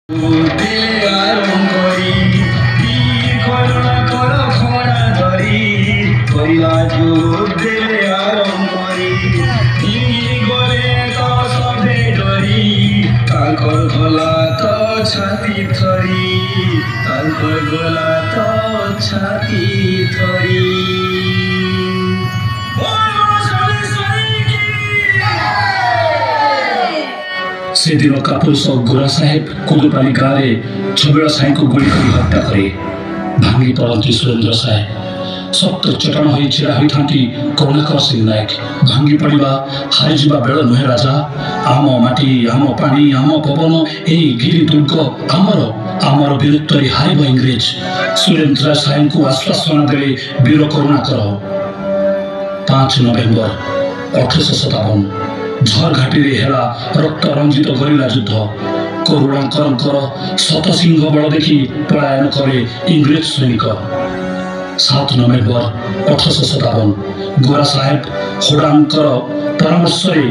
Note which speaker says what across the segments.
Speaker 1: দিলে আরম করি বীর করুণা কর খরা ধরি করিলা যুগ দিলে আরম করি ইঙ্গি গলে তো সবে ডরি তাঙ্কর গলা তো ছাতি ধরি তাঙ্কর গলা তো ছাতি ধরি
Speaker 2: ସେଦିନ କାପୁରୁଷ ଗୋରା ସାହେବ କୁଦୁପାଲି ଗାଁରେ ଛବିଳ ସାହିଙ୍କୁ ଗୁଳି କରି ହତ୍ୟା କରେ। ଭାଙ୍ଗି ପଡ଼ନ୍ତି ସୁରେନ୍ଦ୍ର ସାହେବ। ଶକ୍ତ ଚଟାଣ ହୋଇ ଛିଡ଼ା ହୋଇଥାନ୍ତି କରୁଣାକର ସିଂ ନାୟକ। ଭାଙ୍ଗି ପଡ଼ିବା ହାରିଯିବା ବେଳ ନୁହେଁ ରାଜା। ଆମ ମାଟି, ଆମ ପାଣି, ଆମ ପବନ, ଏହି ଗିରି ଦୁର୍ଗ ଆମର। ଆମର ବୀରତ୍ୱରେ ହାରିବ ଇଂରେଜ। ସୁରେନ୍ଦ୍ର ସାହେବଙ୍କୁ ଆଶ୍ୱାସନା ଦେଲେ ବୀର କରୁଣାକର। 5 ନଭେମ୍ବର 1857 ଝରଘାଟିରେ ହେଲା ରକ୍ତ ରଞ୍ଜିତ ଗରିଲା ଯୁଦ୍ଧ। କରୁଣାକରଙ୍କର ଶତସିଂହ ବଳ ଦେଖି ପଳାୟନ କରେ ଇଂରେଜ ସୈନିକ। 7 ନଭେମ୍ବର 1857 ଗୋରା ସାହେବ ହୋଡାଙ୍କର ପରାମର୍ଶରେ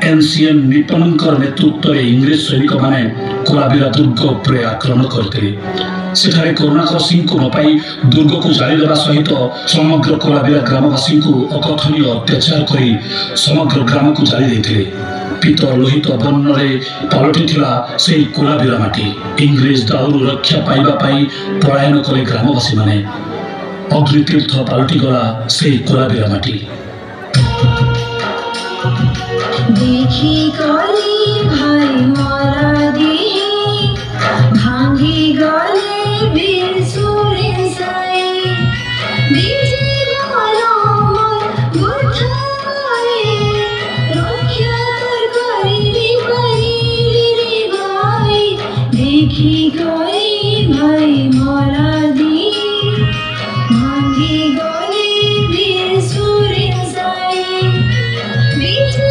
Speaker 2: ଏନସିଏନ ନିପନଙ୍କର ନେତୃତ୍ୱରେ ଇଂରେଜ ସୈନିକମାନେ କୋଲାବିରା ଦୁର୍ଗ ଉପରେ ଆକ୍ରମଣ କରିଥିଲେ। ସେଠାରେ କରୁଣାକର ସିଂଙ୍କୁ ନ ପାଇ ଦୁର୍ଗକୁ ଜାଳିଦେବା ସହିତ ସମଗ୍ର କୋଲାବିରା ଗ୍ରାମବାସୀଙ୍କୁ ଅକଥନୀୟ ଅତ୍ୟାଚାର କରି ସମଗ୍ର ଗ୍ରାମକୁ ଜାଳି ଦେଇଥିଲେ। ପିତ ଲୋହିତ ବର୍ଣ୍ଣରେ ପାଲଟିଥିଲା ସେହି କୋଲାବିରା ମାଟି। ଇଂରେଜ ଦାଉରୁ ରକ୍ଷା ପାଇବା ପାଇଁ ପଳାୟନ କଲେ ଗ୍ରାମବାସୀମାନେ। ଅଗ୍ନିତୀର୍ଥ ପାଲଟିଗଲା ସେହି କୋଲାବିରା ମାଟି।
Speaker 3: देखी गली भाई मारा दी भांगी गले वीर सुरेन साई बीजे बालो मोर गुठाए रक्षा कर रे भाई देखी गली भाई मारा दी भांगी गले वीर सुरेन साई बीजे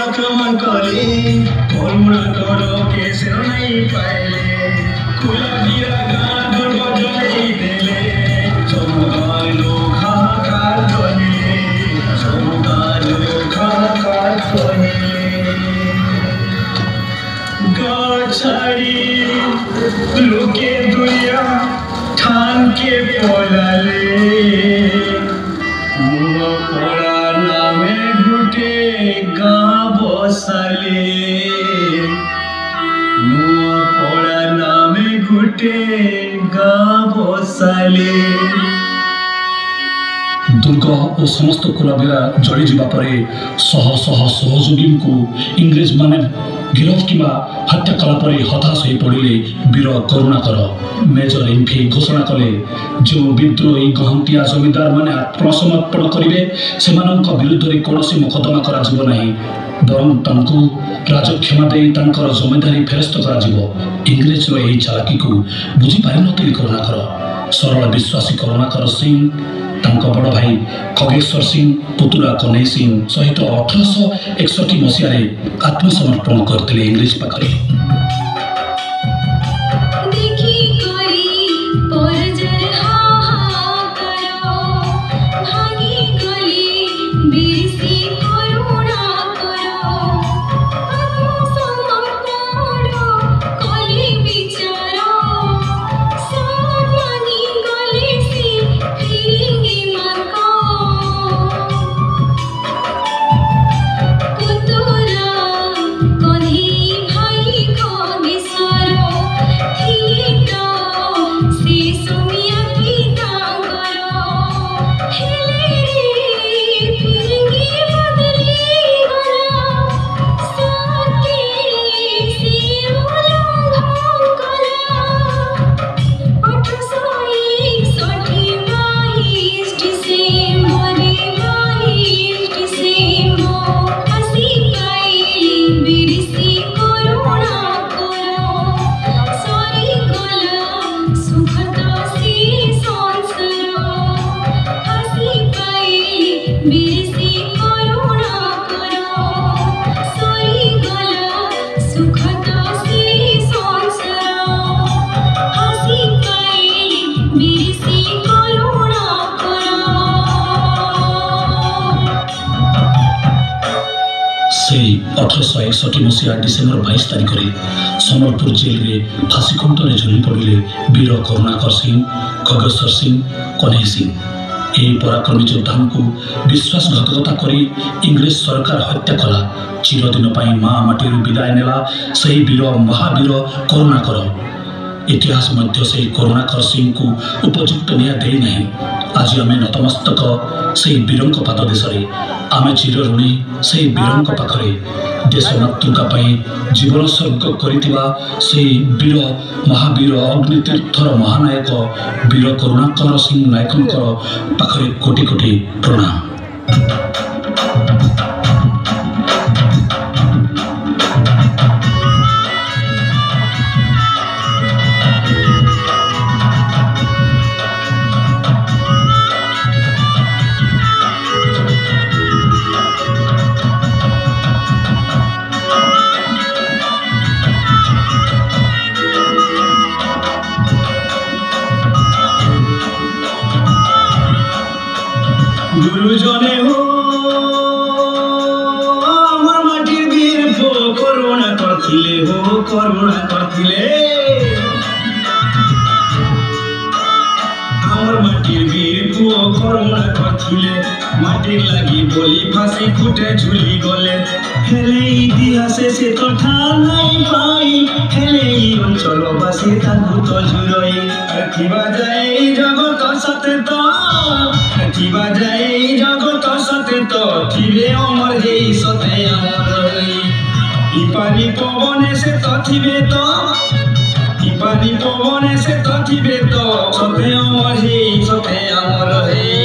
Speaker 1: आक्रमण करे करुणाकर के से नहीं पाइले कोलाबिरा गाँ दुर्ग जलाई देले समुदायलो हाहाकार बने समुदायलो हाहाकार बने गाछाड़ी लोके दुनिया ठान के पलाले मुआ पड़ा नामे गुटे गाँ बसाले नुआ पड़ा नामे गुटे गाँ बसाले।
Speaker 2: ଦୁର୍ଗ ଓ ସମସ୍ତ କୋଲାବିରା ଜଳିଯିବା ପରେ ଶହ ଶହ ସହଯୋଗୀଙ୍କୁ ଇଂରେଜମାନେ ଗିରଫ କିମ୍ବା ହତ୍ୟା କଲା ପରେ ହତାଶ ହୋଇ ପଡ଼ିଲେ ବୀର କରୁଣାକର। ମେଜର ଇମ୍ଫି ଘୋଷଣା କଲେ ଯେଉଁ ବିଦ୍ରୋହୀ ଗହନ୍ତିଆ ଜମିଦାରମାନେ ଆତ୍ମସମର୍ପଣ କରିବେ ସେମାନଙ୍କ ବିରୁଦ୍ଧରେ କୌଣସି ମୋକଦ୍ଦମା କରାଯିବ ନାହିଁ, ବରଂ ତାଙ୍କୁ ରାଜକ୍ଷମା ଦେଇ ତାଙ୍କର ଜମିଦାରୀ ଫେରସ୍ତ କରାଯିବ। ଇଂରେଜର ଏହି ଚାଲାକିକୁ ବୁଝିପାରିନଥିଲେ କରୁଣାକର। ସରଳ ବିଶ୍ୱାସୀ କରୁଣାକର ସିଂ ତାଙ୍କ ବଡ଼ ଭାଇ ଖଗେଶ୍ୱର ସିଂ ପୁତୁରା କହ୍ନେଇ ସିଂ ସହିତ 1861 ମସିହାରେ ଆତ୍ମସମର୍ପଣ କରିଥିଲେ ଇଂରେଜ ପାଖରେ।
Speaker 3: Sorry,
Speaker 2: 1861 मसीहा डिसेम्बर 22 तारिख में सम्बलपुर जेल में फांसी खुंटरे झुली पड़े वीर करुणाकर सिंह, खगेश्वर सिंह, कन्हई सिंह। यही पराक्रमी योद्धा को विश्वासघातकता कर इंग्रेज सरकार हत्या कला। चिरदिन माँ माटी विदाय नेला सही वीर महावीर करुणाकर। इतिहास मध्य से करुणाकर सिंह को उपयुक्त न्याय देना। आज आम नतमस्तक से वीर पाद देश आम चिर ऋणी से वीर पाखरे देश मातृका जीवन स्वर्ग कर वीर महावीर अग्नितीर्थर महानायक वीर करुणाकर सिंह नायकों पाखरे कोटि कोटि प्रणाम।
Speaker 1: गुरुजने हो आमार माटिर वीर पुओ करुणा करथिले हो करुणा करथिले। आमार माटिर वीर पुओ करुणा करथिले। माटिर लागि बोली फांसी खुटे झुली गले। हेले इतिहासे से तो ठान नाई पाई हेले अंचलबासी ताकु तो जुरई। किबा जाए जगत साथे तो किबा जाए जगत साथे तो थिबे अमर हेई सते अमर हेई। इपानी पवने से तो थिबे तो इपानी पवने से तो थिबे तो सते अमर हेई सते अमर हेई।